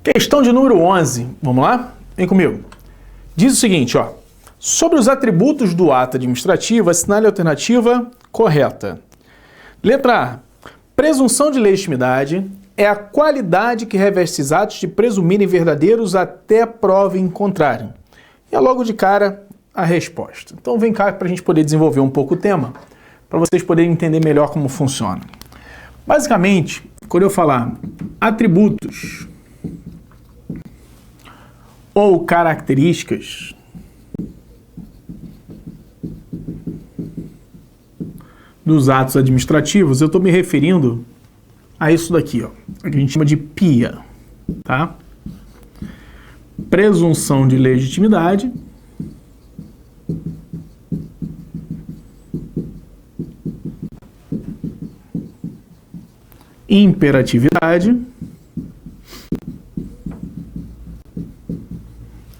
Questão de número 11, vamos lá? Vem comigo. Diz o seguinte, ó. Sobre os atributos do ato administrativo, assinale a alternativa correta. Letra A. Presunção de legitimidade é a qualidade que reveste esses atos de presumirem verdadeiros até prova em contrário. E é logo de cara a resposta. Então vem cá para a gente poder desenvolver um pouco o tema, para vocês poderem entender melhor como funciona. Basicamente, quando eu falar atributos ou características dos atos administrativos, eu estou me referindo a isso daqui, ó, que a gente chama de PIA, tá? Presunção de legitimidade imperatividade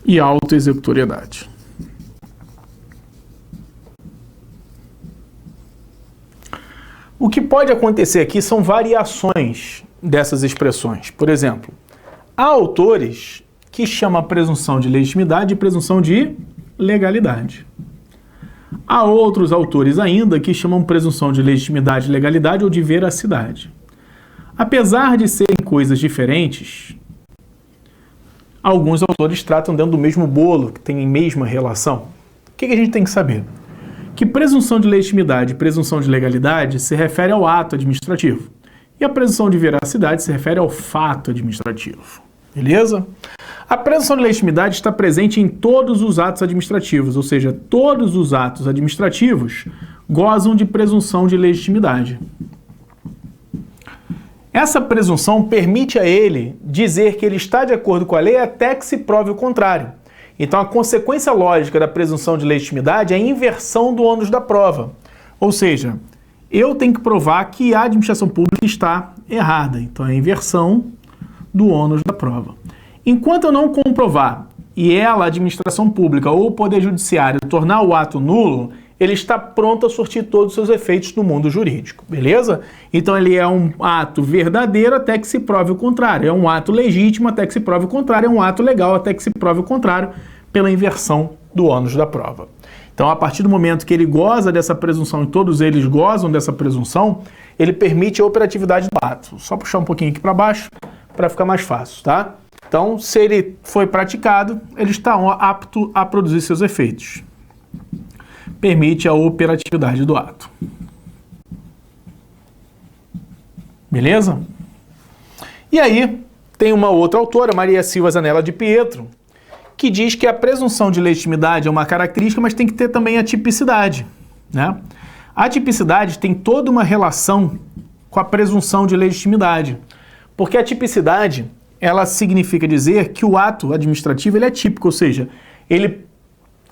e autoexecutoriedade. O que pode acontecer aqui são variações dessas expressões. Por exemplo, há autores que chamam a presunção de legitimidade de presunção de legalidade. Há outros autores ainda que chamam presunção de legitimidade de legalidade ou de veracidade. Apesar de serem coisas diferentes, alguns autores tratam dentro do mesmo bolo, que tem a mesma relação. O que a gente tem que saber? Que presunção de legitimidade e presunção de legalidade se refere ao ato administrativo. E a presunção de veracidade se refere ao fato administrativo. Beleza? A presunção de legitimidade está presente em todos os atos administrativos, ou seja, todos os atos administrativos gozam de presunção de legitimidade. Essa presunção permite a ele dizer que ele está de acordo com a lei até que se prove o contrário. Então, a consequência lógica da presunção de legitimidade é a inversão do ônus da prova. Ou seja, eu tenho que provar que a administração pública está errada. Então, é a inversão do ônus da prova. Enquanto eu não comprovar e ela, a administração pública ou o Poder Judiciário, tornar o ato nulo, ele está pronto a sortir todos os seus efeitos no mundo jurídico, beleza? Então ele é um ato verdadeiro até que se prove o contrário, é um ato legítimo até que se prove o contrário, é um ato legal até que se prove o contrário, pela inversão do ônus da prova. Então, a partir do momento que ele goza dessa presunção e todos eles gozam dessa presunção, ele permite a operatividade do ato. Só puxar um pouquinho aqui para baixo para ficar mais fácil, tá? Então, se ele foi praticado, ele está apto a produzir seus efeitos. Permite a operatividade do ato. Beleza? E aí, tem uma outra autora, Maria Silva Zanella de Pietro, que diz que a presunção de legitimidade é uma característica, mas tem que ter também a tipicidade, né? A tipicidade tem toda uma relação com a presunção de legitimidade, porque a tipicidade, ela significa dizer que o ato administrativo ele é típico, ou seja, ele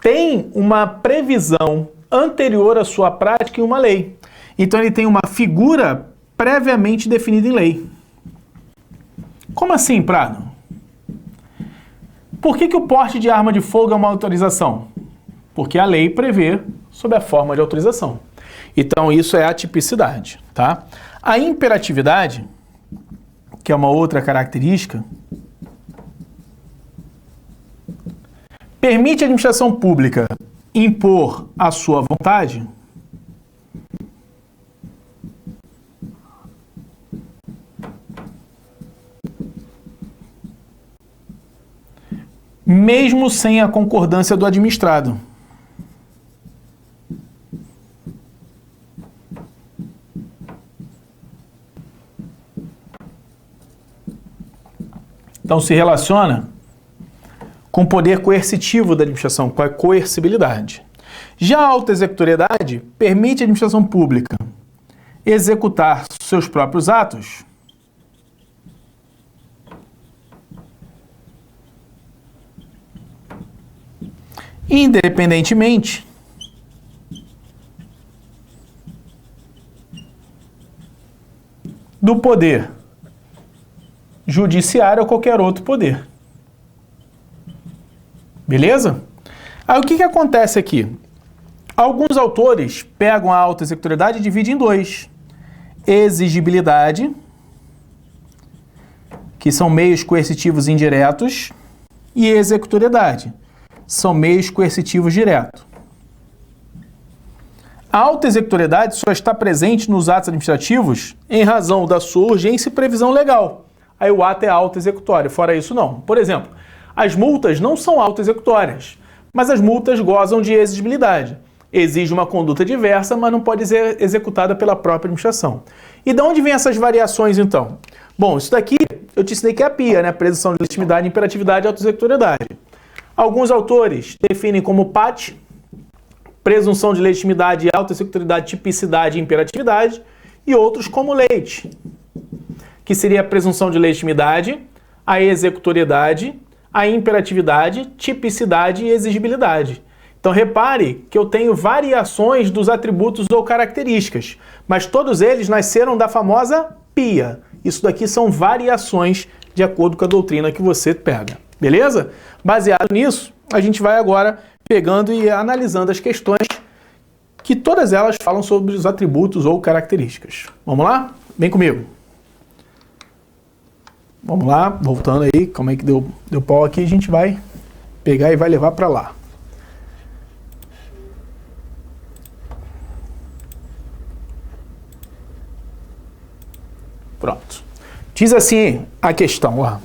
tem uma previsão anterior à sua prática em uma lei. Então ele tem uma figura previamente definida em lei. Como assim, Prado? Por que o porte de arma de fogo é uma autorização? Porque a lei prevê sob a forma de autorização. Então isso é a tipicidade, tá? A imperatividade, que é uma outra característica, permite à administração pública impor a sua vontade mesmo sem a concordância do administrado. Então se relaciona com o poder coercitivo da administração, com a coercibilidade. Já a autoexecutoriedade permite à administração pública executar seus próprios atos independentemente do poder judiciário ou qualquer outro poder. Beleza? Aí o que acontece aqui? Alguns autores pegam a autoexecutoriedade e dividem em dois: exigibilidade que são meios coercitivos indiretos, e executoriedade, são meios coercitivos diretos. A auto-executoriedade só está presente nos atos administrativos em razão da sua urgência e previsão legal. Aí o ato é auto-executório, fora isso não. Por exemplo, as multas não são auto-executórias, mas as multas gozam de exigibilidade. Exige uma conduta diversa, mas não pode ser executada pela própria administração. E de onde vem essas variações, então? Bom, isso daqui eu te ensinei que é a PIA, né? Presunção de legitimidade, imperatividade e auto-executoriedade. Alguns autores definem como PAT, presunção de legitimidade, auto-executoriedade, tipicidade e imperatividade, e outros como Leite, que seria a presunção de legitimidade, a executoriedade, a imperatividade, tipicidade e exigibilidade. Então repare que eu tenho variações dos atributos ou características, mas todos eles nasceram da famosa PIA. Isso daqui são variações de acordo com a doutrina que você pega, beleza? Baseado nisso, a gente vai agora pegando e analisando as questões que todas elas falam sobre os atributos ou características. Vamos lá? Vem comigo. Vamos lá, voltando aí, como é que deu pau aqui, a gente vai pegar e vai levar para lá. Pronto. Diz assim a questão, ó.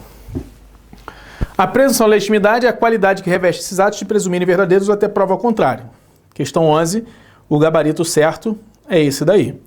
A presunção de legitimidade é a qualidade que reveste esses atos de presumirem verdadeiros ou até prova ao contrário. Questão 11, o gabarito certo é esse daí.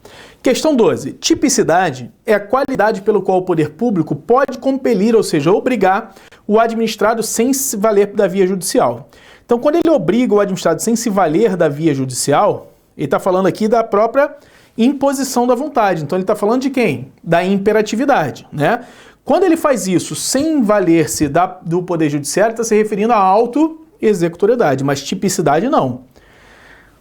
Questão 12, tipicidade é a qualidade pelo qual o poder público pode compelir, ou seja, obrigar o administrado sem se valer da via judicial. Então, quando ele obriga o administrado sem se valer da via judicial, ele está falando aqui da própria imposição da vontade. Então, ele está falando de quem? Da imperatividade, né? Quando ele faz isso sem valer-se do Poder Judiciário, está se referindo à auto-executoriedade, mas tipicidade não.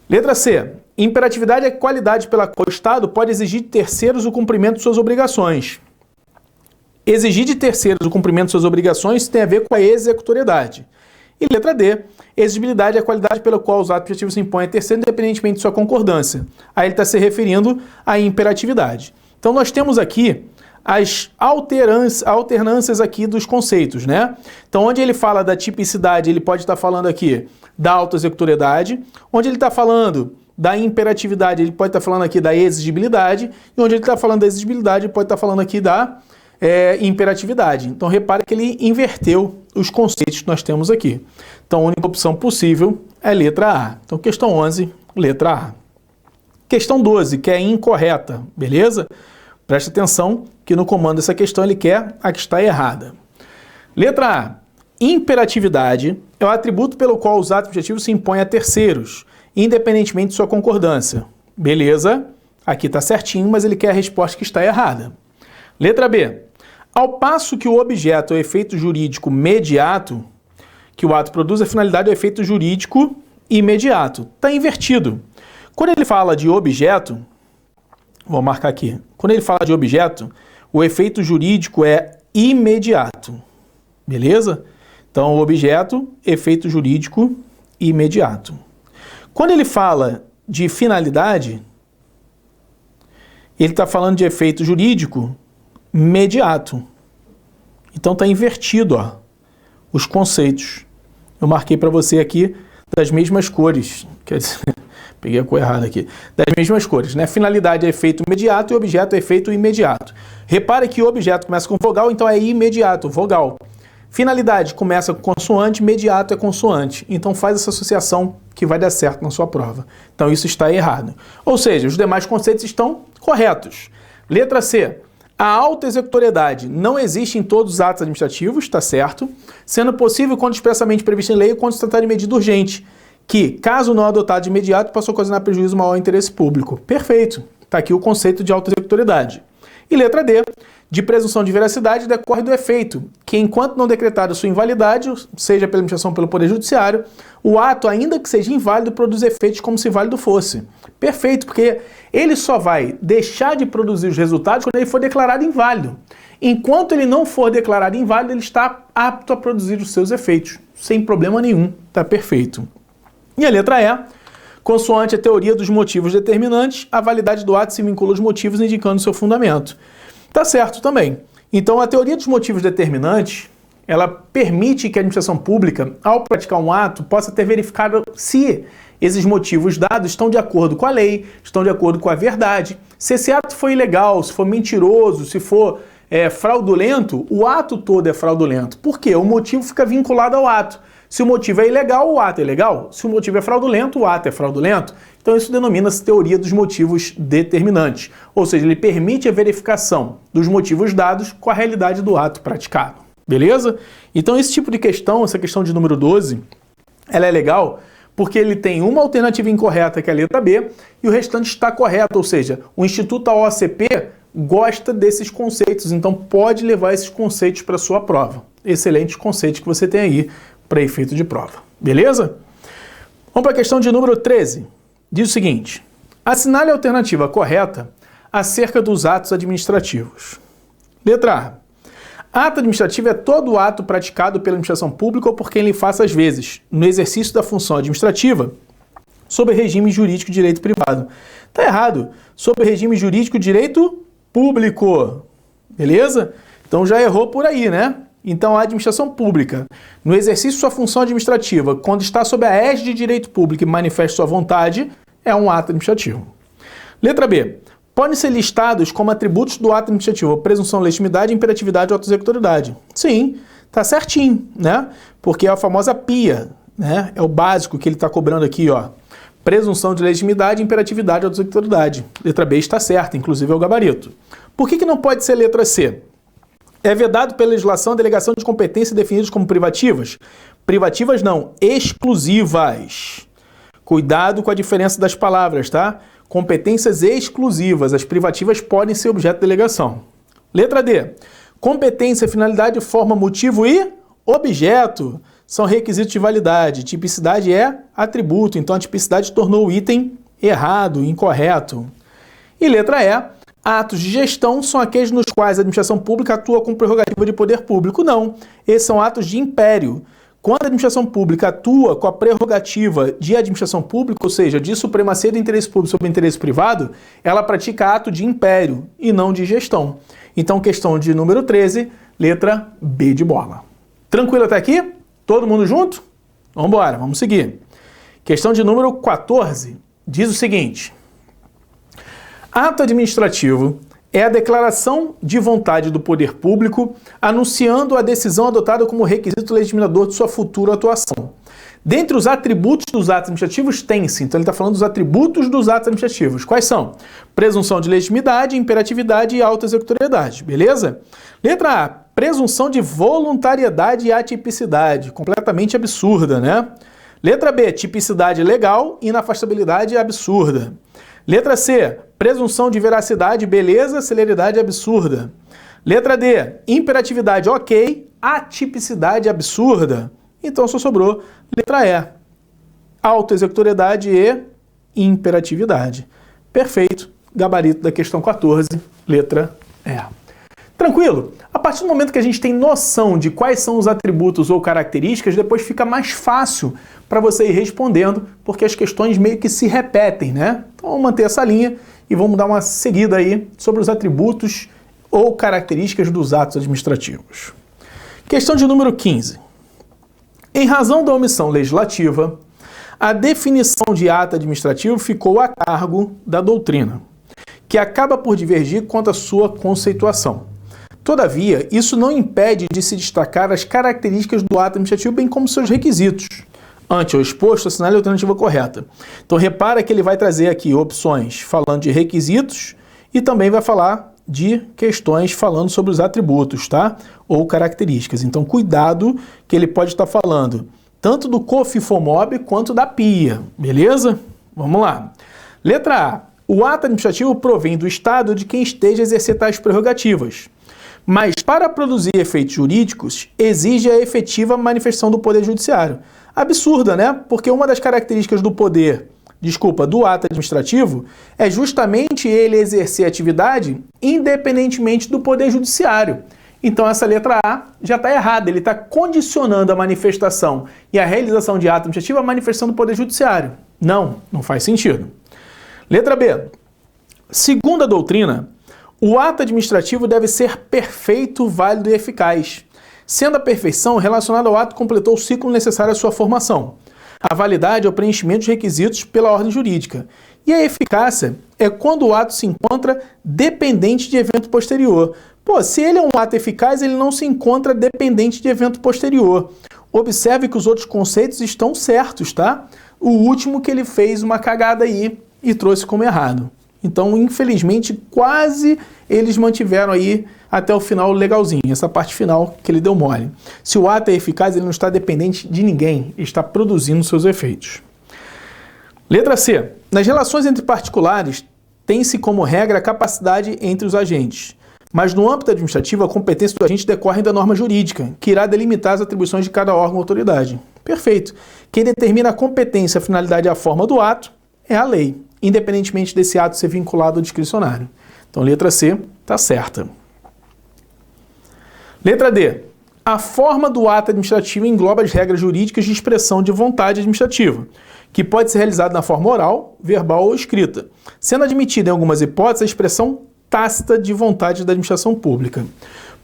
Letra C. Imperatividade é a qualidade pela qual o Estado pode exigir de terceiros o cumprimento de suas obrigações. Exigir de terceiros o cumprimento de suas obrigações tem a ver com a executoriedade. E letra D. Exigibilidade é a qualidade pela qual os atos administrativos se impõem a terceiro independentemente de sua concordância. Aí ele está se referindo à imperatividade. Então nós temos aqui as alternâncias aqui dos conceitos, né? Então, onde ele fala da tipicidade, ele pode estar falando aqui da auto-executoriedade. Onde ele está falando da imperatividade, ele pode estar falando aqui da exigibilidade. E onde ele está falando da exigibilidade, ele pode estar falando aqui da imperatividade. Então, repare que ele inverteu os conceitos que nós temos aqui. Então, a única opção possível é a letra A. Então, questão 11, letra A. Questão 12, que é incorreta, beleza? Preste atenção que no comando dessa questão ele quer a que está errada. Letra A. Imperatividade é o atributo pelo qual os atos objetivos se impõem a terceiros, independentemente de sua concordância. Beleza? Aqui está certinho, mas ele quer a resposta que está errada. Letra B. Ao passo que o objeto é o efeito jurídico mediato, que o ato produz, a finalidade é o efeito jurídico imediato. Está invertido. Quando ele fala de objeto, vou marcar aqui. Quando ele fala de objeto, o efeito jurídico é imediato. Beleza? Então, o objeto, efeito jurídico imediato. Quando ele fala de finalidade, ele está falando de efeito jurídico mediato. Então, está invertido, ó, os conceitos. Eu marquei para você aqui das mesmas cores. Quer dizer, peguei a cor errada aqui. Das mesmas cores, né? Finalidade é efeito imediato e objeto é efeito imediato. Repare que o objeto começa com vogal, então é imediato, vogal. Finalidade começa com consoante, imediato é consoante. Então faz essa associação que vai dar certo na sua prova. Então isso está errado. Ou seja, os demais conceitos estão corretos. Letra C. A auto-executoriedade não existe em todos os atos administrativos, está certo, sendo possível quando expressamente previsto em lei ou quando se tratar de medida urgente, que, caso não adotado de imediato, possa ocasionar prejuízo maior ao interesse público. Perfeito. Está aqui o conceito de auto-executoriedade. E letra D. De presunção de veracidade decorre do efeito, que enquanto não decretada sua invalidade, seja pela administração ou pelo Poder Judiciário, o ato, ainda que seja inválido, produz efeitos como se válido fosse. Perfeito, porque ele só vai deixar de produzir os resultados quando ele for declarado inválido. Enquanto ele não for declarado inválido, ele está apto a produzir os seus efeitos, sem problema nenhum. Está perfeito. E a letra E. Consoante a teoria dos motivos determinantes, a validade do ato se vincula aos motivos indicando seu fundamento. Tá certo também. Então, a teoria dos motivos determinantes, ela permite que a administração pública, ao praticar um ato, possa ter verificado se esses motivos dados estão de acordo com a lei, estão de acordo com a verdade. Se esse ato for ilegal, se for mentiroso, se for fraudulento, o ato todo é fraudulento. Por quê? O motivo fica vinculado ao ato. Se o motivo é ilegal, o ato é ilegal. Se o motivo é fraudulento, o ato é fraudulento. Então isso denomina-se teoria dos motivos determinantes. Ou seja, ele permite a verificação dos motivos dados com a realidade do ato praticado. Beleza? Então esse tipo de questão, essa questão de número 12, ela é legal porque ele tem uma alternativa incorreta, que é a letra B, e o restante está correto. Ou seja, o Instituto AOCP gosta desses conceitos, então pode levar esses conceitos para a sua prova. Excelentes conceitos que você tem aí para efeito de prova. Beleza? Vamos para a questão de número 13. Diz o seguinte: assinale a alternativa correta acerca dos atos administrativos. Letra A. Ato administrativo é todo ato praticado pela administração pública ou por quem lhe faça às vezes, no exercício da função administrativa, sob regime jurídico de direito privado. Tá errado. Sob regime jurídico de direito público. Beleza? Então já errou por aí, né? Então a administração pública, no exercício de sua função administrativa, quando está sob a égide de direito público e manifesta sua vontade, é um ato administrativo. Letra B. Podem ser listados como atributos do ato administrativo a presunção de legitimidade, imperatividade ou autoexecutoriedade. Sim, tá certinho, né? Porque é a famosa PIA, né? É o básico que ele está cobrando aqui, ó. Presunção de legitimidade, imperatividade ou autoexecutoriedade. Letra B está certa, inclusive é o gabarito. Por que não pode ser letra C? É vedado pela legislação a delegação de competência definidas como privativas? Privativas não, exclusivas. Cuidado com a diferença das palavras, tá? Competências exclusivas, as privativas podem ser objeto de delegação. Letra D. Competência, finalidade, forma, motivo e objeto são requisitos de validade. Tipicidade é atributo, então a tipicidade tornou o item errado, incorreto. E letra E. Atos de gestão são aqueles nos quais a administração pública atua com prerrogativa de poder público. Não, esses são atos de império. Quando a administração pública atua com a prerrogativa de administração pública, ou seja, de supremacia do interesse público sobre o interesse privado, ela pratica ato de império e não de gestão. Então, questão de número 13, letra B de bola. Tranquilo até aqui? Todo mundo junto? Vamos embora, vamos seguir. Questão de número 14, diz o seguinte: ato administrativo é a declaração de vontade do poder público anunciando a decisão adotada como requisito legitimador de sua futura atuação. Dentre os atributos dos atos administrativos tem-se, então ele está falando dos atributos dos atos administrativos. Quais são? Presunção de legitimidade, imperatividade e autoexecutoriedade, beleza? Letra A, presunção de voluntariedade e atipicidade, completamente absurda, né? Letra B, tipicidade legal, inafastabilidade absurda. Letra C, presunção de veracidade, beleza, celeridade absurda. Letra D, imperatividade ok, atipicidade absurda. Então só sobrou letra E, autoexecutoriedade e imperatividade. Perfeito, gabarito da questão 14, letra E. Tranquilo? A partir do momento que a gente tem noção de quais são os atributos ou características, depois fica mais fácil para você ir respondendo, porque as questões meio que se repetem, né? Então vamos manter essa linha e vamos dar uma seguida aí sobre os atributos ou características dos atos administrativos. Questão de número 15. Em razão da omissão legislativa, a definição de ato administrativo ficou a cargo da doutrina, que acaba por divergir quanto à sua conceituação. Todavia, isso não impede de se destacar as características do ato administrativo, bem como seus requisitos. Ante o exposto, assinale a alternativa correta. Então, repara que ele vai trazer aqui opções falando de requisitos e também vai falar de questões falando sobre os atributos, tá? Ou características. Então, cuidado que ele pode estar falando tanto do COFINFOMOB quanto da PIA, beleza? Vamos lá. Letra A. O ato administrativo provém do Estado de quem esteja a exercer tais prerrogativas, mas para produzir efeitos jurídicos, exige a efetiva manifestação do Poder Judiciário. Absurda, né? Porque uma das características do ato administrativo é justamente ele exercer atividade independentemente do Poder Judiciário. Então essa letra A já está errada, ele está condicionando a manifestação e a realização de ato administrativo à manifestação do Poder Judiciário. Não faz sentido. Letra B. Segundo a doutrina, O ato administrativo deve ser perfeito, válido e eficaz, sendo a perfeição relacionada ao ato que completou o ciclo necessário à sua formação. A validade é o preenchimento dos requisitos pela ordem jurídica. E a eficácia é quando o ato se encontra dependente de evento posterior. Pô, se ele é um ato eficaz, ele não se encontra dependente de evento posterior. Observe que os outros conceitos estão certos, tá? O último que ele fez uma cagada aí e trouxe como errado. Então, infelizmente, quase eles mantiveram aí até o final legalzinho, essa parte final que ele deu mole. Se o ato é eficaz, ele não está dependente de ninguém, está produzindo seus efeitos. Letra C. Nas relações entre particulares, tem-se como regra a capacidade entre os agentes. Mas no âmbito administrativo, a competência do agente decorre da norma jurídica, que irá delimitar as atribuições de cada órgão ou autoridade. Perfeito. Quem determina a competência, a finalidade e a forma do ato é a lei, independentemente desse ato ser vinculado ou discricionário. Então, letra C está certa. Letra D. A forma do ato administrativo engloba as regras jurídicas de expressão de vontade administrativa, que pode ser realizada na forma oral, verbal ou escrita, sendo admitida em algumas hipóteses a expressão tácita de vontade da administração pública.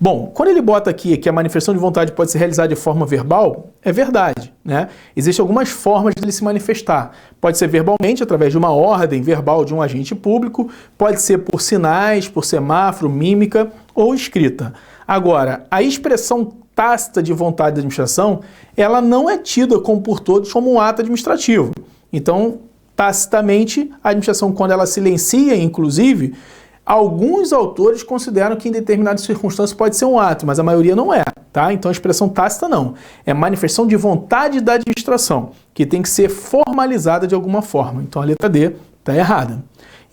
Bom, quando ele bota aqui que a manifestação de vontade pode ser realizada de forma verbal, é verdade, né? Existem algumas formas de ele se manifestar. Pode ser verbalmente, através de uma ordem verbal de um agente público, pode ser por sinais, por semáforo, mímica ou escrita. Agora, a expressão tácita de vontade da administração, ela não é tida como por todos como um ato administrativo. Então, tacitamente, a administração, quando ela silencia, inclusive, alguns autores consideram que em determinadas circunstâncias pode ser um ato, mas a maioria não é, tá? Então a expressão tácita não. É manifestação de vontade da administração, que tem que ser formalizada de alguma forma. Então a letra D está errada.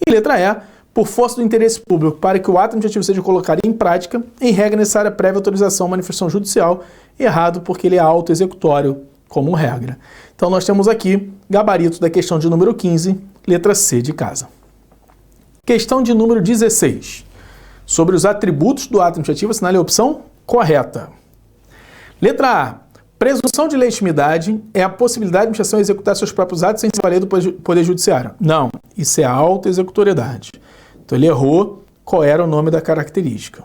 E letra E, por força do interesse público para que o ato administrativo seja colocado em prática, em regra necessária prévia autorização, manifestação judicial, errado porque ele é auto-executório como regra. Então nós temos aqui gabarito da questão de número 15, letra C de casa. Questão de número 16. Sobre os atributos do ato administrativo, assinale a opção correta. Letra A. Presunção de legitimidade é a possibilidade da administração executar seus próprios atos sem se valer do Poder Judiciário. Não, isso é a auto-executoriedade. Então ele errou qual era o nome da característica.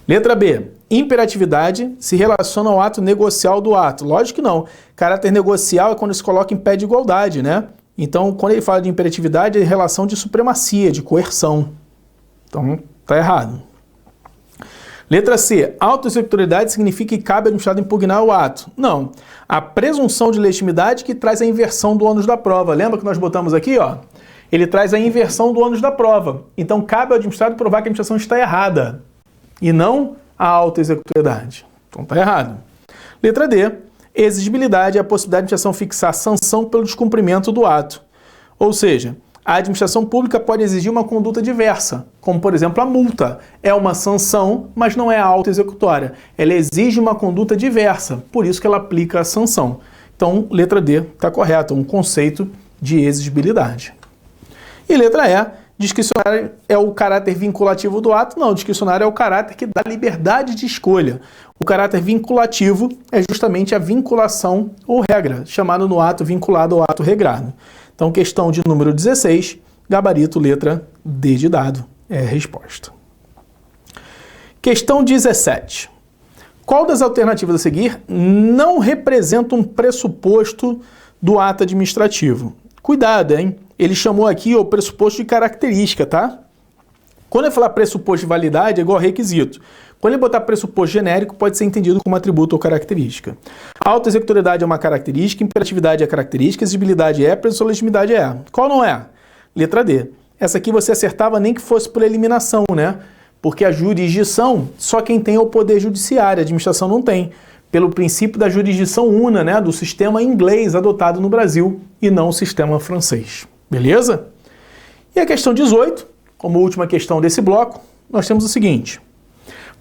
Letra B. Imperatividade se relaciona ao ato negocial do ato. Lógico que não. Caráter negocial é quando se coloca em pé de igualdade, né? Então, quando ele fala de imperatividade, é relação de supremacia, de coerção. Então, está errado. Letra C. Auto-executoriedade significa que cabe ao administrado impugnar o ato. Não. A presunção de legitimidade que traz a inversão do ônus da prova. Lembra que nós botamos aqui, ó? Ele traz a inversão do ônus da prova. Então, cabe ao administrado provar que a administração está errada e não a auto-executoriedade. Então, está errado. Letra D. Exigibilidade é a possibilidade de administração fixar sanção pelo descumprimento do ato. Ou seja, a administração pública pode exigir uma conduta diversa, como, por exemplo, a multa. É uma sanção, mas não é auto-executória. Ela exige uma conduta diversa, por isso que ela aplica a sanção. Então, letra D está correta, um conceito de exigibilidade. E letra E, discricionário é o caráter vinculativo do ato? Não, discricionário é o caráter que dá liberdade de escolha. O caráter vinculativo é justamente a vinculação ou regra, chamado no ato vinculado ao ato regrado. Então, questão de número 16, gabarito, letra D de dado, é a resposta. Questão 17. Qual das alternativas a seguir não representa um pressuposto do ato administrativo? Cuidado, hein? Ele chamou aqui o pressuposto de característica, tá? Quando ele falar pressuposto de validade, é igual a requisito. Quando ele botar pressuposto genérico, pode ser entendido como atributo ou característica. Auto-executoriedade é uma característica, imperatividade é característica, exigibilidade é, presunção de legitimidade é. Qual não é? Letra D. Essa aqui você acertava nem que fosse por eliminação, né? Porque a jurisdição, só quem tem é o poder judiciário, a administração não tem. Pelo princípio da jurisdição una, né? Do sistema inglês adotado no Brasil e não o sistema francês. Beleza? E a questão 18, como última questão desse bloco, nós temos o seguinte.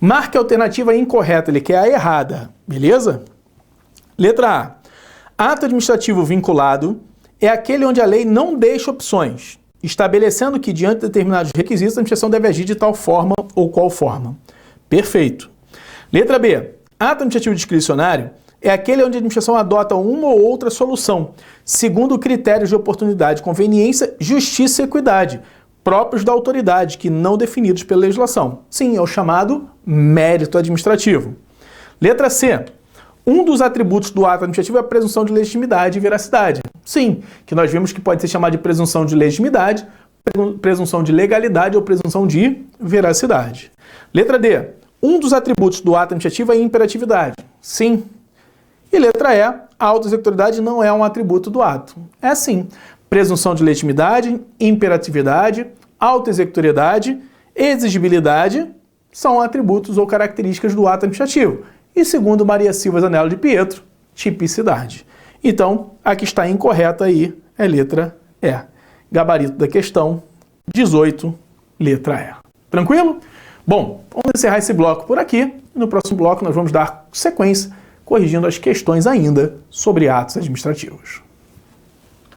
Marque a alternativa incorreta, ele quer a errada, beleza? Letra A. Ato administrativo vinculado é aquele onde a lei não deixa opções, estabelecendo que, diante de determinados requisitos, a administração deve agir de tal forma ou qual forma. Perfeito. Letra B. Ato administrativo discricionário é aquele onde a administração adota uma ou outra solução, segundo critérios de oportunidade, conveniência, justiça e equidade, próprios da autoridade, que não definidos pela legislação. Sim, é o chamado mérito administrativo. Letra C. Um dos atributos do ato administrativo é a presunção de legitimidade e veracidade. Sim, que nós vimos que pode ser chamado de presunção de legitimidade, presunção de legalidade ou presunção de veracidade. Letra D. Um dos atributos do ato administrativo é a imperatividade. Sim. E letra E. A autoexecutoriedade não é um atributo do ato. É sim. Presunção de legitimidade, imperatividade, autoexecutoriedade, exigibilidade são atributos ou características do ato administrativo. E segundo Maria Silva Zanello de Pietro, tipicidade. Então, a que está incorreta aí é letra E. Gabarito da questão 18, letra E. Tranquilo? Bom, vamos encerrar esse bloco por aqui. No próximo bloco nós vamos dar sequência, corrigindo as questões ainda sobre atos administrativos.